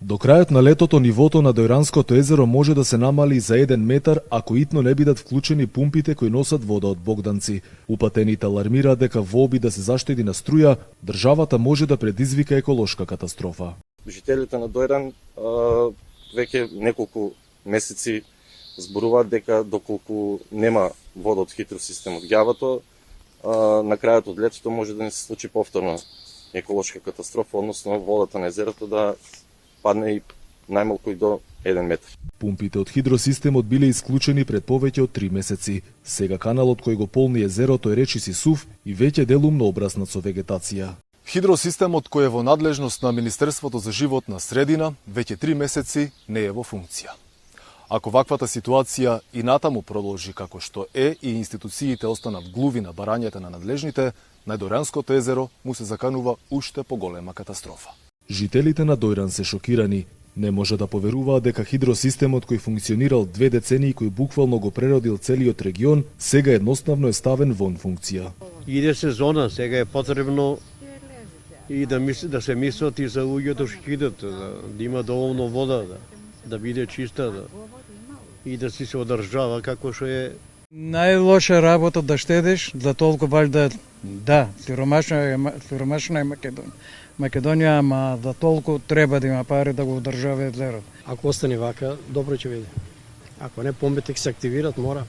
До крајот на летото нивото на Дојранското езеро може да се намали за 1 метар ако итно не бидат вклучени пумпите кои носат вода од Богданци. Упатените алармираат дека во обид да се заштеди на струја, државата може да предизвика еколошка катастрофа. Жителите на Дојран веќе неколку месеци зборуваат дека доколку нема вода од хидросистемот Ѓавато, на крајот од летото може да не се случи повторно еколошка катастрофа, односно водата на езерото да падне и најмалку и до 1 метар. Пумпите од хидросистемот биле исклучени пред повеќе од 3 месеци. Сега каналот кој го полни езерото е речиси сув и веќе делумно обраснат со вегетација. Хидросистемот кој е во надлежност на Министерството за животна средина веќе 3 месеци не е во функција. Ако ваквата ситуација и натаму продолжи како што е и институциите останат глуви на барањата на надлежните, на Дојранското езеро му се заканува уште поголема катастрофа. Жителите на Дојран се шокирани. Не може да поверуваат дека хидросистемот кој функционирал 2 децении, кој буквално го преродил целиот регион, сега едноставно е ставен вон функција. Иде сезона, сега е потребно и да се мислат и за луѓето што идат, да има доволно вода, да биде чиста, и да си се одржава како што е. Најлоша работа да штедиш, за толку валјда сиромашна е Македонија. Македонија, ама за толку треба да има пари да го одржава езерот. Ако остане вака, добро ќе биде. Ако не, помпите ќе се активират, мора.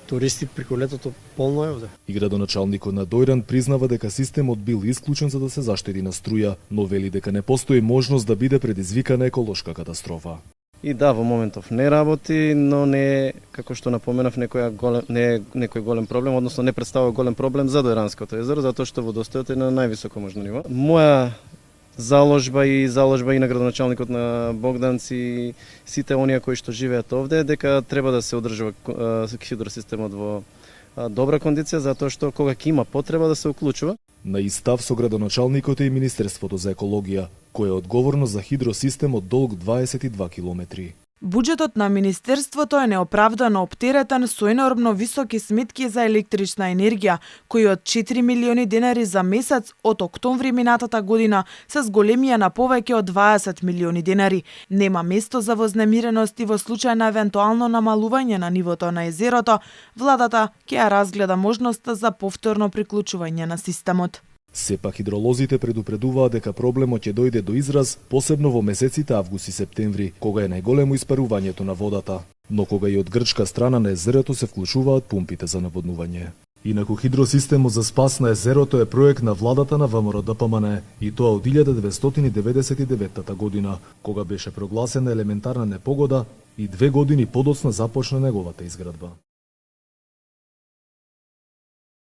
Туристи преку летото полно е овде. И градоначалникот на Дојран признава дека системот бил исклучен за да се заштеди на струја, но вели дека не постои можност да биде предизвикана еколошка катастрофа. И да, во моментов не работи, но не е, како што напоменав, не е некој голем проблем, односно не представува голем проблем за Дојранското езеро, затоа што водостојот е на највисоко можно ниво. Моја заложба и на градоначалникот на Богданци, сите оние кои што живеат овде, дека треба да се одржува хидросистемот во добра кондиција, затоа што кога ќе има потреба да се уклучува. На истав со градоначалникот и Министерството за екологија, кој е одговорно за хидросистемот долг 22 километри. Буџетот на Министерството е неоправдано оптеретен со енормно високи сметки за електрична енергија, кои од 4 милиони денари за месец од октомври минатата година се зголемија на повеќе од 20 милиони денари. Нема место за вознемиреност и во случај на евентуално намалување на нивото на езерото, владата ќе ја разгледа можноста за повторно приклучување на системот. Сепак хидролозите предупредуваат дека проблемот ќе дојде до израз посебно во месеците август и септември, кога е најголемо испарувањето на водата, но кога и од грчка страна на езерото се вклучуваат пумпите за наводнување. Инаку хидросистемот за спас на езерото е проект на владата на ВМРО ДПМН и тоа од 1999 година, кога беше прогласена елементарна непогода и 2 години подоцна започна неговата изградба.